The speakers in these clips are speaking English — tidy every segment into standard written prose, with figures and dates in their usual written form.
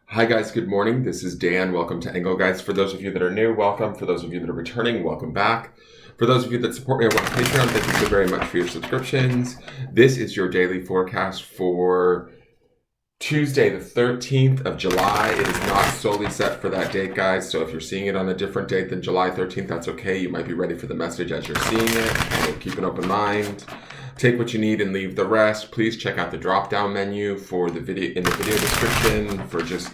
Hi guys, good morning. This is Dan. Welcome to Engelgeist. For those of you that are new, welcome. For those of you that are returning, welcome back. For those of you that support me on Patreon, thank you so very much for your subscriptions. This is your daily forecast for Tuesday, the 13th of July. It is not solely set for that date, guys. So if you're seeing it on a different date than July 13th, that's okay. You might be ready for the message as you're seeing it. So keep an open mind. Take what you need and leave the rest. Please check out the drop-down menu for the video in the video description for just,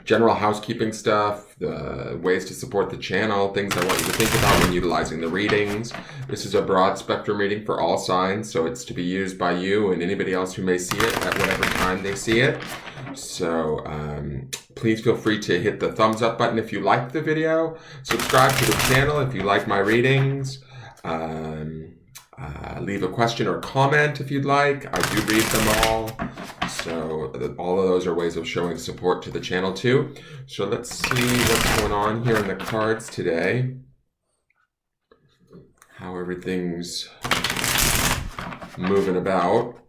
general housekeeping stuff, the ways to support the channel, things I want you to think about when utilizing the readings. This is a broad spectrum reading for all signs, so it's to be used by you and anybody else who may see it at whatever time they see it. So please feel free to hit the thumbs up button if you like the video. Subscribe to the channel if you like my readings. Leave a question or comment if you'd like. I do read them all. So all of those are ways of showing support to the channel too. So let's see what's going on here in the cards today. How everything's moving about.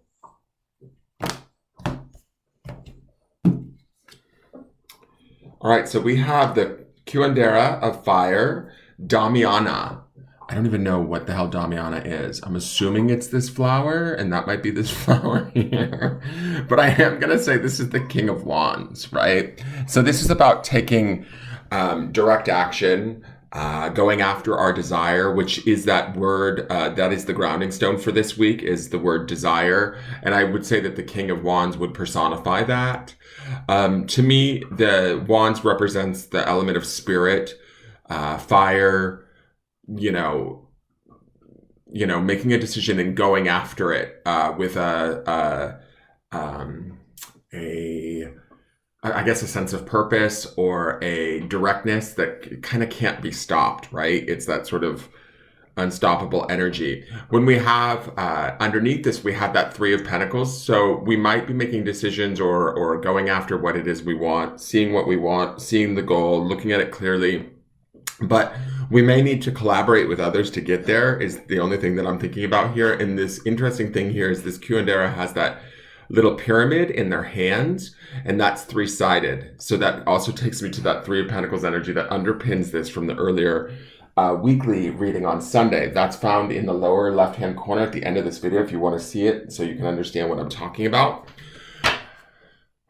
All right, so we have the Curandera of Fire, Damiana. I don't even know what the hell Damiana is. I'm assuming it's this flower, and that might be this flower here. But I am going to say this is the King of Wands, right? So this is about taking direct action, going after our desire, which is that word, that is the grounding stone for this week, is the word desire. And I would say that the King of Wands would personify that. To me, the Wands represents the element of spirit, fire, making a decision and going after it with a sense of purpose or a directness that kind of can't be stopped, right? It's that sort of unstoppable energy. When we have underneath this, we have that Three of Pentacles. So we might be making decisions or going after what it is we want, seeing what we want, seeing the goal, looking at it clearly. But we may need to collaborate with others to get there is the only thing that I'm thinking about here. And this interesting thing here is this Curandera has that little pyramid in their hands, and that's three-sided. So that also takes me to that Three of Pentacles energy that underpins this from the earlier weekly reading on Sunday. That's found in the lower left-hand corner at the end of this video if you want to see it so you can understand what I'm talking about.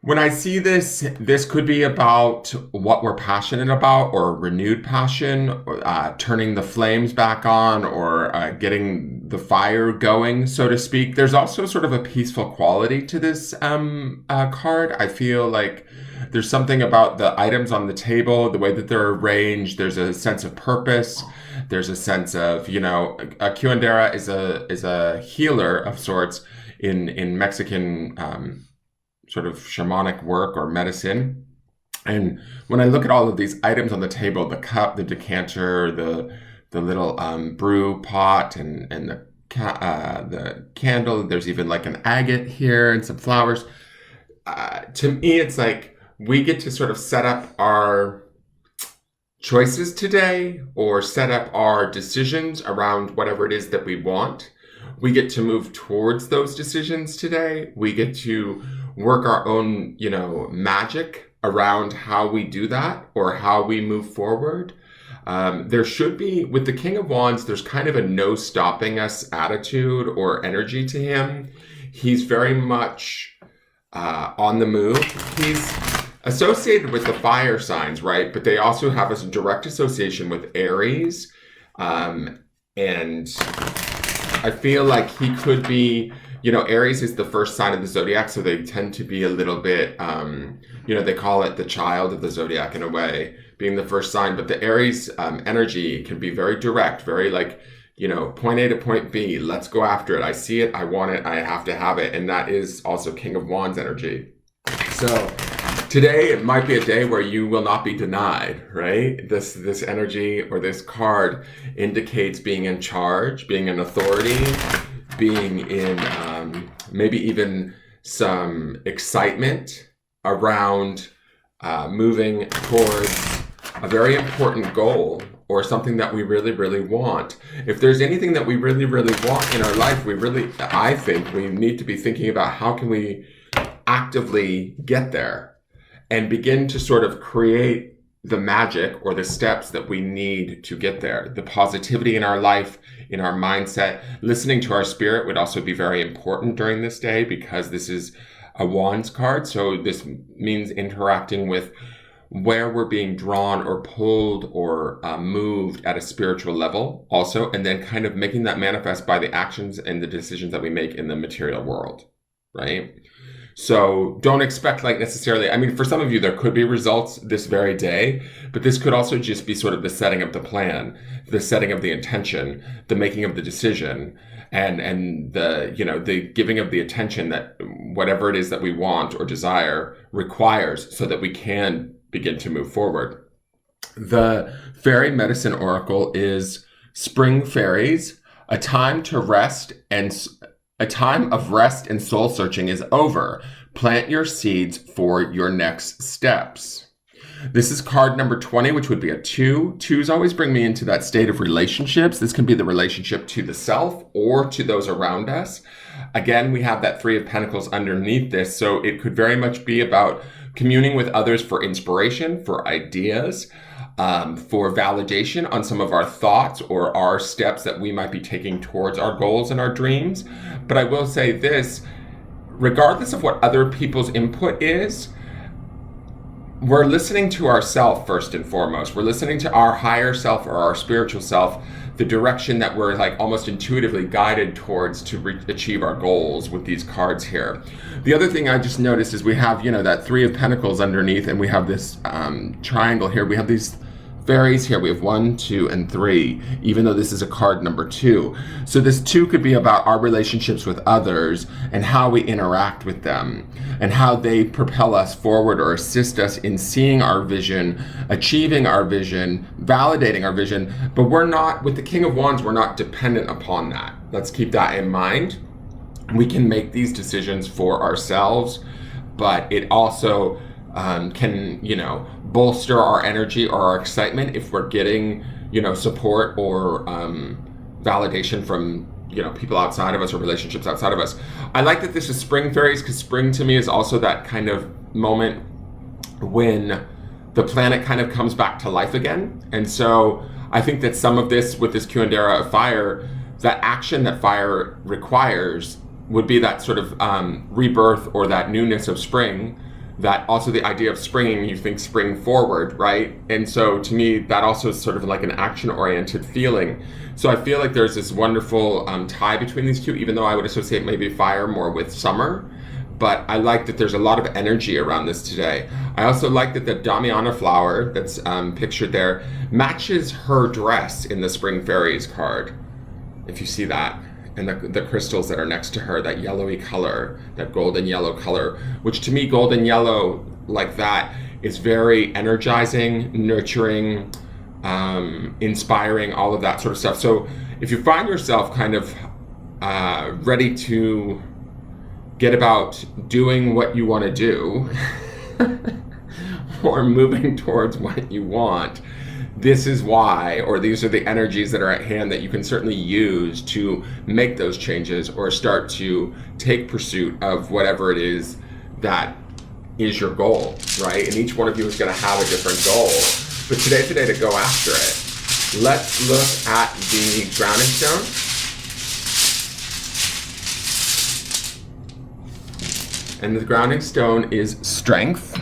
When I see this, this could be about what we're passionate about or renewed passion, turning the flames back on or getting the fire going, so to speak. There's also sort of a peaceful quality to this card. I feel like there's something about the items on the table, the way that they're arranged. There's a sense of purpose. There's a sense of, a curandera is a healer of sorts in Mexican sort of shamanic work or medicine. And when I look at all of these items on the table, the cup, the decanter, the little brew pot and the candle, there's even like an agate here and some flowers. To me, it's like we get to sort of set up our choices today or set up our decisions around whatever it is that we want. We get to move towards those decisions today. We get to work our own, magic around how we do that or how we move forward. There should be, with the King of Wands, there's kind of a no stopping us attitude or energy to him. He's very much on the move. He's associated with the fire signs, right? But they also have a direct association with Aries. And I feel like he could be, Aries is the first sign of the zodiac, so they tend to be a little bit, they call it the child of the zodiac in a way, being the first sign. But the Aries energy can be very direct, very like, point A to point B. Let's go after it. I see it. I want it. I have to have it. And that is also King of Wands energy. So today, it might be a day where you will not be denied, right? This energy or this card indicates being in charge, being an authority, being in maybe even some excitement around moving towards a very important goal or something that we really, really want. If there's anything that we really, really want in our life, I think we need to be thinking about how can we actively get there. and begin to sort of create the magic or the steps that we need to get there. The positivity in our life, in our mindset. Listening to our spirit would also be very important during this day, because this is a Wands card. So this means interacting with where we're being drawn or pulled or moved at a spiritual level also, and then kind of making that manifest by the actions and the decisions that we make in the material world, right? So don't expect like necessarily, I mean, for some of you, there could be results this very day, but this could also just be sort of the setting of the plan, the setting of the intention, the making of the decision, and the, you know, the giving of the attention that whatever it is that we want or desire requires, so that we can begin to move forward. The fairy medicine oracle is Spring Fairies. A time of rest and soul searching is over. Plant your seeds for your next steps. This is card number 20, which would be a 2. 2s always bring me into that state of relationships. This can be the relationship to the self or to those around us. Again, we have that 3 of Pentacles underneath this, so it could very much be about communing with others for inspiration, for ideas, for validation on some of our thoughts or our steps that we might be taking towards our goals and our dreams. But I will say this, regardless of what other people's input is, we're listening to ourselves first and foremost. We're listening to our higher self or our spiritual self, the direction that we're like almost intuitively guided towards to achieve our goals with these cards here. The other thing I just noticed is we have, you know, that 3 of Pentacles underneath, and we have this triangle here. We have these fairies here. We have 1, 2, and 3, even though this is a card number 2. So this 2 could be about our relationships with others and how we interact with them and how they propel us forward or assist us in seeing our vision, achieving our vision, validating our vision. But we're not, with the King of Wands, we're not dependent upon that. Let's keep that in mind. We can make these decisions for ourselves, but it also can, you know, bolster our energy or our excitement if we're getting, you know, support or validation from, you know, people outside of us or relationships outside of us. I like that this is Spring Fairies, because spring to me is also that kind of moment when the planet kind of comes back to life again. And so I think that some of this, with this Curandera of fire, that action that fire requires would be that sort of rebirth or that newness of spring. That also the idea of springing, you think spring forward, right? And so to me, that also is sort of like an action-oriented feeling. So I feel like there's this wonderful tie between these two, even though I would associate maybe fire more with summer. But I like that there's a lot of energy around this today. I also like that the Damiana flower that's pictured there matches her dress in the Spring Fairies card, if you see that. And the crystals that are next to her, that yellowy color, that golden yellow color, which to me, golden yellow like that is very energizing, nurturing, inspiring, all of that sort of stuff. So if you find yourself kind of ready to get about doing what you want to do or moving towards what you want, this is why, or these are the energies that are at hand that you can certainly use to make those changes or start to take pursuit of whatever it is that is your goal, right? And each one of you is going to have a different goal. But today's the day to go after it. Let's look at the grounding stone. And the grounding stone is strength.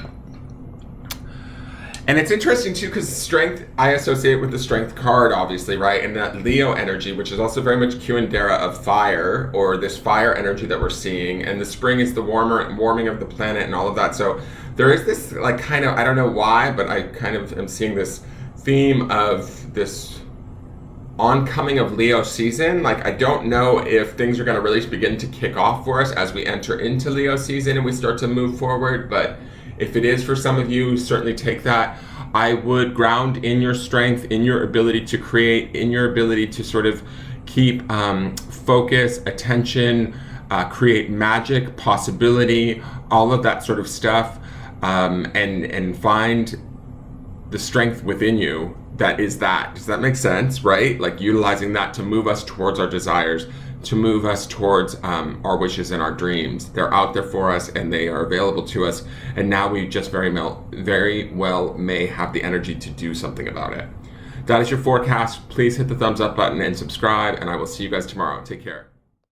And it's interesting too, because strength, I associate with the strength card, obviously, right? And that Leo energy, which is also very much Curandera of fire, or this fire energy that we're seeing. And the spring is the warming of the planet and all of that. So there is this like kind of, I don't know why, but I kind of am seeing this theme of this oncoming of Leo season. Like, I don't know if things are going to really begin to kick off for us as we enter into Leo season and we start to move forward, but if it is for some of you, certainly take that. I would ground in your strength, in your ability to create, in your ability to sort of keep focus, attention, create magic, possibility, all of that sort of stuff, and find the strength within you that is that. Does that make sense, right? Like utilizing that to move us towards our desires, to move us towards our wishes and our dreams. They're out there for us and they are available to us. And now we just very well may have the energy to do something about it. That is your forecast. Please hit the thumbs up button and subscribe, and I will see you guys tomorrow. Take care.